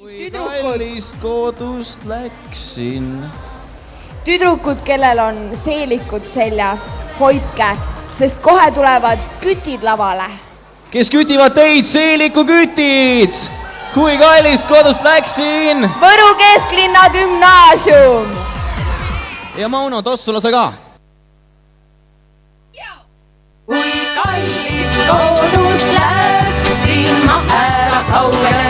kallist kodust läksin. Tüdrukud, kellel on seelikud seljas, hoidke, sest kohe tulevad kütid lavale. Kes kütivad teid, seelikukütid? Kui kallist kodust läksin. Võru kesklinna gümnaasium. Ja Mauno Tossula sa ka. Kui kallist kodust läksin, ma ära kaugele